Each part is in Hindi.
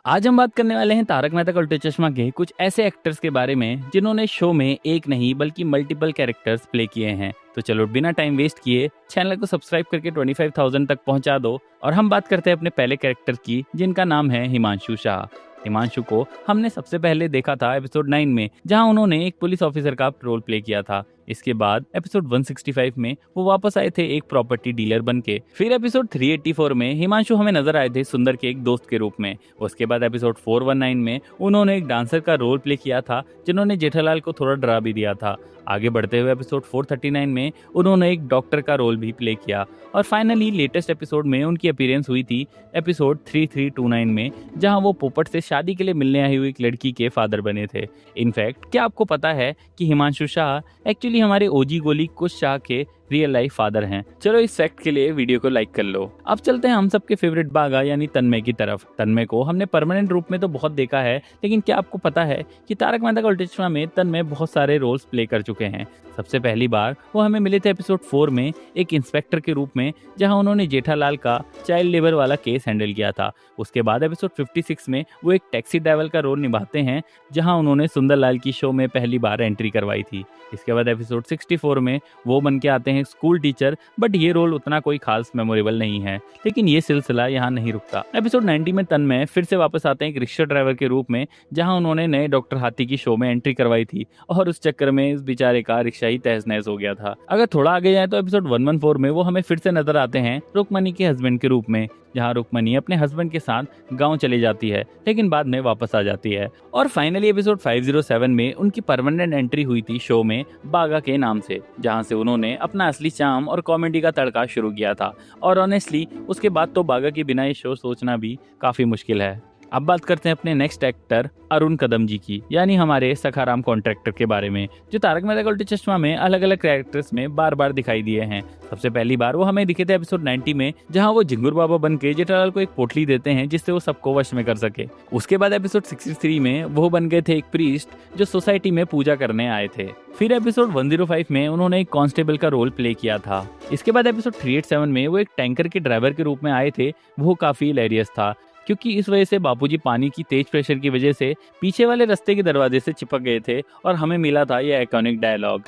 आज हम बात करने वाले हैं तारक मेहता का उल्टा चश्मा के कुछ ऐसे एक्टर्स के बारे में जिन्होंने शो में एक नहीं बल्कि मल्टीपल कैरेक्टर्स प्ले किए हैं। तो चलो बिना टाइम वेस्ट किए चैनल को सब्सक्राइब करके 25,000 तक पहुंचा दो। और हम बात करते हैं अपने पहले कैरेक्टर की, जिनका नाम है हिमांशु शाह। हिमांशु को हमने सबसे पहले देखा था एपिसोड 9 में, जहां उन्होंने एक पुलिस ऑफिसर का रोल प्ले किया था। इसके बाद एपिसोड 165 में वो वापस आए थे एक प्रॉपर्टी डीलर बनके। फिर एपिसोड 384 में हिमांशु हमें नजर आए थे सुंदर के एक दोस्त के रूप में। उसके बाद एपिसोड 419 में उन्होंने एक डांसर का रोल प्ले किया था, जिन्होंने जेठालाल को थोड़ा डरा भी दिया था। आगे बढ़ते हुए एपिसोड 439 में उन्होंने एक डॉक्टर का रोल भी प्ले किया। और फाइनली लेटेस्ट एपिसोड में उनकी अपीयरेंस हुई थी एपिसोड 3329 में, जहां वो पोपट से शादी के लिए मिलने आई हुई एक लड़की के फादर बने थे। इनफैक्ट क्या आपको पता है कि हिमांशु शाह एक्चुअली हमारे ओजी गोली कुश शाह के रियल लाइफ फादर हैं। चलो इस फैक्ट के लिए वीडियो को लाइक कर लो। अब चलते हैं हम सबके फेवरेट बागा यानी तन्मय की तरफ। तन्मय को हमने परमानेंट रूप में तो बहुत देखा है, लेकिन क्या आपको पता है कि तारक मेहता का उल्टा चश्मा में तन्मय बहुत सारे रोल्स प्ले कर चुके हैं। सबसे पहली बार वो हमें मिले थे एपिसोड 4 में एक इंस्पेक्टर के रूप में, जहां उन्होंने जेठालाल का चाइल्ड लेबर वाला केस हैंडल किया था। उसके बाद एपिसोड 56 में वो एक टैक्सी ड्राइवर का रोल निभाते हैं, जहां उन्होंने सुंदरलाल की शो में पहली बार एंट्री करवाई थी। इसके बाद एपिसोड 64 में वो बन के आते हैं स्कूल टीचर, बट ये रोल उतना कोई खास मेमोरेबल नहीं है। लेकिन ये सिलसिला यहाँ नहीं रुकता। एपिसोड 90 में तन्मय फिर से वापस आते हैं एक रिक्शा ड्राइवर के रूप में, जहां उन्होंने नए डॉक्टर हाथी की शो में एंट्री करवाई थी, और उस चक्कर में इस बेचारे का रिक्शा ही तहस नहस हो गया था। अगर थोड़ा आगे जाए तो एपिसोड 114 में वो हमें फिर से नजर आते हैं रुक्मणी के हस्बैंड के रूप में, जहां रुक्मणी अपने हस्बैंड के साथ गांव चली जाती है, लेकिन बाद में वापस आ जाती है। और फाइनली एपिसोड 507 में उनकी परमानेंट एंट्री हुई थी शो में बागा के नाम से, जहां से उन्होंने अपना असली चार्म और कॉमेडी का तड़का शुरू किया था। और ऑनेस्टली उसके बाद तो बागा के बिना ये शो सोचना भी काफी मुश्किल है। अब बात करते हैं अपने नेक्स्ट एक्टर अरुण कदम जी की, यानी हमारे सखाराम कॉन्ट्रैक्टर के बारे में, जो तारक मेहता का उल्टा चश्मा में अलग अलग कैरेक्टर्स में बार बार दिखाई दिए हैं। सबसे पहली बार वो हमें दिखे थे एपिसोड 90 में, जहां वो झिंगुर बाबा बन के जेठालाल को एक पोटली देते हैं जिससे वो सबको वश में कर सके। उसके बाद एपिसोड 63 में वो बन गए थे एक प्रीस्ट जो सोसाइटी में पूजा करने आए थे। फिर एपिसोड 105 में उन्होंने एक कांस्टेबल का रोल प्ले किया था। इसके बाद एपिसोड 387 में वो एक टैंकर के ड्राइवर के रूप में आए थे। वो काफी हिलेरियस था, क्योंकि इस वजह से बापूजी पानी की तेज प्रेशर की वजह से पीछे वाले रास्ते के दरवाजे से चिपक गए थे, और हमें मिला था ये आइकॉनिक डायलॉग।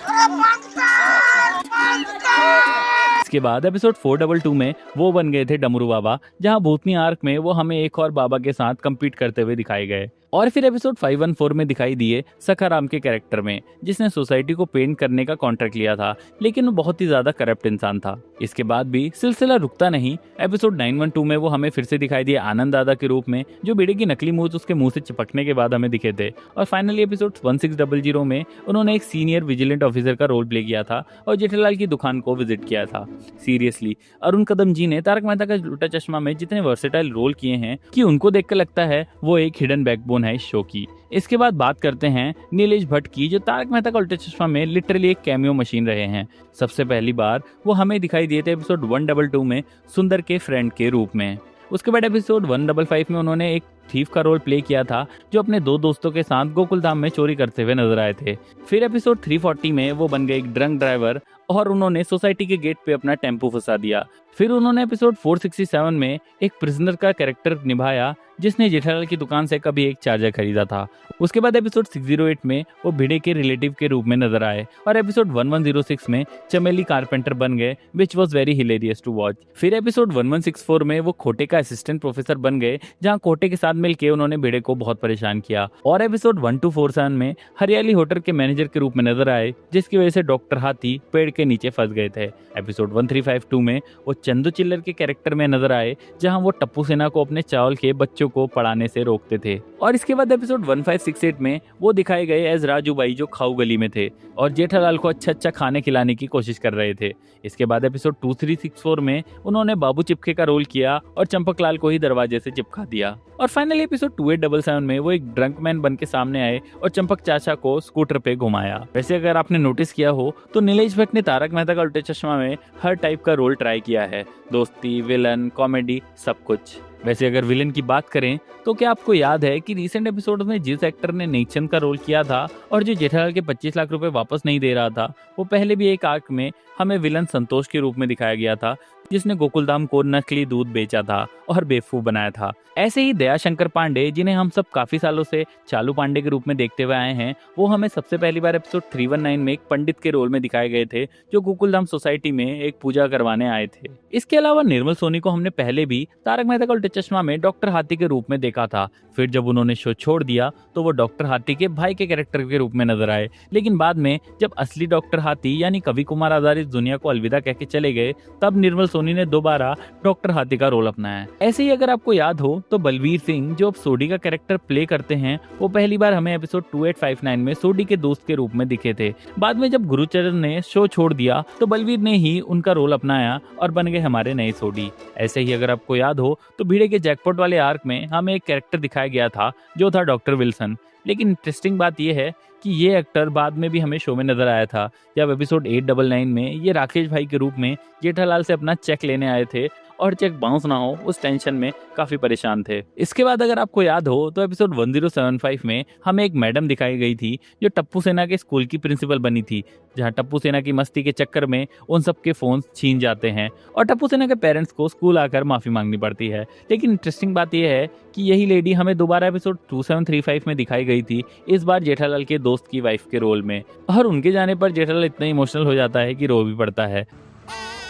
इसके बाद एपिसोड 422 में वो बन गए थे डमरू बाबा, जहां भूतनी आर्क में वो हमें एक और बाबा के साथ कम्पीट करते हुए दिखाए गए। और फिर एपिसोड 514 में दिखाई दिए सखाराम के कैरेक्टर में, जिसने सोसाइटी को पेंट करने का कॉन्ट्रैक्ट लिया था, लेकिन वो बहुत ही ज्यादा करप्ट इंसान था। इसके बाद भी सिलसिला रुकता नहीं। एपिसोड 912 में वो हमें फिर से दिखाई दिए आनंद दादा के रूप में, जो बीड़े की नकली मूर्त उसके मुंह से चिपकने के बाद हमें दिखे थे। और फाइनली एपिसोड 1600 में उन्होंने एक सीनियर विजिलेंट ऑफिसर का रोल प्ले किया था और जेठालाल की दुकान को विजिट किया था। सीरियसली अरुण कदम जी ने तारक मेहता का उल्टा चश्मा में जितने वर्सेटाइल रोल किए हैं कि उनको देखकर लगता है वो एक हिडन बैकबोन है इस शो की। इसके बाद बात करते हैं नीलेश भट्ट की, जो तारक मेहता का उल्टा चश्मा में लिटरली एक कैमियो मशीन रहे हैं। सबसे पहली बार वो हमें दिखाई दिए थे एपिसोड 122 में सुंदर के फ्रेंड के रूप में। उसके बाद एपिसोड 155 में उन्होंने एक थीफ का रोल प्ले किया था, जो अपने दो दोस्तों के साथ गोकुल धाम में चोरी करते हुए नजर आए थे। फिर एपिसोड 340 में वो बन गए एक ड्रंक ड्राइवर, और उन्होंने सोसाइटी के गेट पे अपना टेम्पो फंसा दिया। फिर उन्होंने एपिसोड 467 में एक प्रिजनर का कैरेक्टर निभाया, जिसने जेठालाल की दुकान से कभी एक चार्जर खरीदा था। उसके बाद एपिसोड 608 में वो भिड़े के रिलेटिव के रूप में नजर आए, और एपिसोड 1106 में चमेली कारपेंटर बन गए, which was very hilarious to watch. फिर एपिसोड 1164 में वो खोटे का असिस्टेंट प्रोफेसर बन गए, जहाँ खोटे के साथ मिलकर उन्होंने भिड़े को बहुत परेशान किया। और एपिसोड 1247 में हरियाली होटल के मैनेजर के रूप में नजर आए, जिसकी वजह से डॉक्टर हाथी पेड़ के नीचे फंस गए थे। एपिसोड 1352 में वो चंदू चिल्लर के कैरेक्टर में नजर आए, जहां वो टप्पू सेना को अपने चावल के बच्चों को पढ़ाने से रोकते थे। और इसके बाद एपिसोड 1568 में वो दिखाए गए एज राजू बाई, जो खाऊ गली में थे और जेठालाल को अच्छा अच्छा खाने खिलाने की कोशिश कर रहे थे। इसके बाद एपिसोड 2364 में उन्होंने बाबू चिपके का रोल किया और चंपकलाल को ही दरवाजे से चिपका दिया। और फाइनली एपिसोड 2877 में वो एक ड्रंक मैन बन के सामने आए और चंपक चाचा को स्कूटर पे घुमाया। वैसे अगर आपने नोटिस किया हो तो नीलेश भट्ट ने तारक मेहता का उल्टा चश्मा में हर टाइप का रोल ट्राई किया है, दोस्ती, विलन, कॉमेडी, सब कुछ। वैसे अगर विलन की बात करें तो क्या आपको याद है कि रिसेंट एपिसोड में जिस एक्टर ने नेकचंद का रोल किया था और जो जेठालाल के 25 लाख रुपए वापस नहीं दे रहा था, वो पहले भी एक आर्क में हमें विलन संतोष के रूप में दिखाया गया था, जिसने गोकुलधाम को नकली दूध बेचा था और बेवकूफ बनाया था। ऐसे ही दयाशंकर पांडे, जिन्हें हम सब काफी सालों से चालू पांडे के रूप में देखते हुए आए हैं, वो हमें सबसे पहली बार एपिसोड 319 में एक पंडित के रोल में दिखाए गए थे, जो गोकुलधाम सोसाइटी में एक पूजा करवाने आए थे। इसके अलावा निर्मल सोनी को हमने पहले भी तारक मेहता का उल्टा चश्मा में डॉक्टर हाथी के रूप में देखा था। फिर जब उन्होंने शो छोड़ दिया तो वो डॉक्टर हाथी के भाई के कैरेक्टर के रूप में नजर आए, लेकिन बाद में जब असली डॉक्टर हाथी यानी कवि कुमार आधारित दुनिया को अलविदा कह के चले गए, तब निर्मल सोनी ने दोबारा डॉक्टर हाथी का रोल अपनाया। ऐसे ही अगर आपको याद हो तो बलवीर सिंह, जो अब सोडी का कैरेक्टर प्ले करते हैं, वो पहली बार हमें एपिसोड 2859 में सोडी के दोस्त के रूप में दिखे थे। बाद में जब गुरुचरण ने शो छोड़ दिया तो बलवीर ने ही उनका रोल अपनाया और बन गए हमारे नए सोडी। ऐसे ही अगर आपको याद हो तो भिड़े के जैकपॉट वाले आर्क में हमें एक कैरेक्टर दिखाया गया था जो था डॉक्टर विल्सन। लेकिन इंटरेस्टिंग बात यह है कि ये एक्टर बाद में भी हमें शो में नजर आया था, जब एपिसोड 899 में ये राकेश भाई के रूप में जेठालाल से अपना चेक लेने आए थे और चेक बाउंस ना हो उस टेंशन में काफी परेशान थे। इसके बाद अगर आपको याद हो तो एपिसोड 1075 में हमें एक मैडम दिखाई गई थी जो टप्पू सेना के स्कूल की प्रिंसिपल बनी थी, जहां टप्पू सेना की मस्ती के चक्कर में उन सबके फोन छीन जाते हैं और टप्पू सेना के पेरेंट्स को स्कूल आकर माफी मांगनी पड़ती है। लेकिन इंटरेस्टिंग बात यह है कि यही लेडी हमें दोबारा एपिसोड 2735 में दिखाई गई थी, इस बार जेठालाल के दोस्त की वाइफ के रोल में, और उनके जाने पर जेठालाल इतना इमोशनल हो जाता है कि रो भी पड़ता है।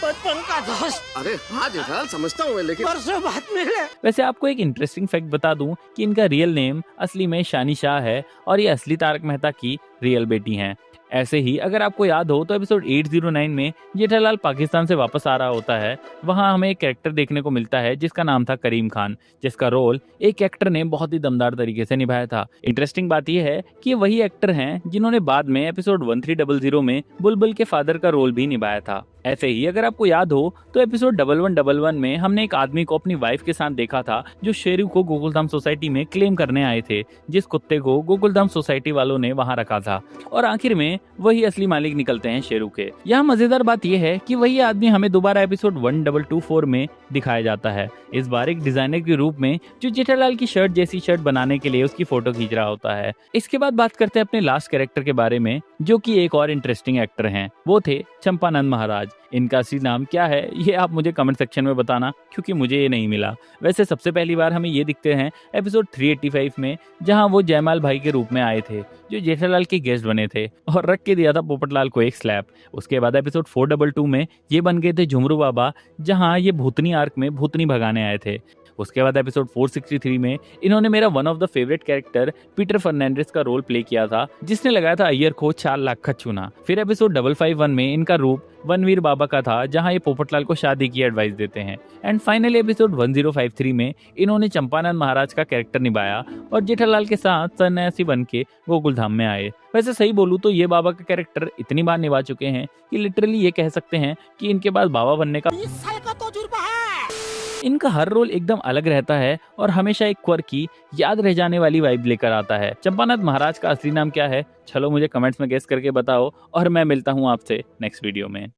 बचपन का दोस्त। अरे हाँ जेठालाल, समझता हूँ लेकिन परसों बाद मिले। वैसे आपको एक इंटरेस्टिंग फैक्ट बता दूं कि इनका रियल नेम असली में शानी शाह है और ये असली तारक मेहता की रियल बेटी हैं। ऐसे ही अगर आपको याद हो तो एपिसोड 809 में जेठालाल पाकिस्तान से वापस आ रहा होता है, वहां हमें एक कैरेक्टर देखने को मिलता है जिसका नाम था करीम खान, जिसका रोल एक एक्टर ने बहुत ही दमदार तरीके से निभाया था। इंटरेस्टिंग बात यह है कि वही एक्टर हैं जिन्होंने बाद में एपिसोड 1300 में बुलबुल के फादर का रोल भी निभाया था। ऐसे ही अगर आपको याद हो तो एपिसोड 1111 में हमने एक आदमी को अपनी वाइफ के साथ देखा था जो शेरू को गोकुलधाम सोसाइटी में क्लेम करने आए थे, जिस कुत्ते को गोकुलधाम सोसाइटी वालों ने वहां रखा था, और आखिर में वही असली मालिक निकलते हैं शेरू के। यहाँ मजेदार बात यह है कि वही आदमी हमें दोबारा एपिसोड 1224 में दिखाया जाता है, इस बार एक डिजाइनर के रूप में जो जेठालाल की शर्ट जैसी शर्ट बनाने के लिए उसकी फोटो खींच रहा होता है। इसके बाद बात करते हैं अपने लास्ट कैरेक्टर के बारे में, जो कि एक और इंटरेस्टिंग एक्टर हैं, वो थे चंपानंद महाराज। इनका असली नाम क्या है ये आप मुझे कमेंट सेक्शन में बताना, क्योंकि मुझे ये नहीं मिला। वैसे सबसे पहली बार हमें ये दिखते हैं एपिसोड 385 में, जहां वो जयमाल भाई के रूप में आए थे, जो जेठालाल के गेस्ट बने थे और रख के दिया था पोपटलाल को एक स्लैप। उसके बाद एपिसोड 422 में ये बन गए थे झुमरू बाबा, जहां ये भूतनी आर्क में भूतनी भगाने आए थे। उसके बाद एपिसोड 463 में इन्होंने मेरा one of the favourite character Peter Fernandes का रोल प्ले किया था, जिसने लगाया था अय्यर को 4 लाख का चूना। फिर एपिसोड 551 में इनका रूप वनवीर बाबा का था, जहां ये पोपटलाल को शादी की एडवाइस देते हैं। एंड फाइनली एपिसोड 1053 में इन्होंने चंपानंद महाराज का कैरेक्टर निभाया और जेठालाल के साथ सन्यासी बन के गोकुलधाम में आए। वैसे सही बोलूं तो ये बाबा का कैरेक्टर इतनी बार निभा चुके हैं कि लिटरली ये कह सकते हैं कि इनके पास बाबा बनने का 20 साल का तजुर्बा है। इनका हर रोल एकदम अलग रहता है और हमेशा एक क्वर्की याद रह जाने वाली वाइब लेकर आता है। चंपानंद महाराज का असली नाम क्या है, चलो मुझे कमेंट्स में गेस करके बताओ और मैं मिलता हूँ आपसे नेक्स्ट वीडियो में।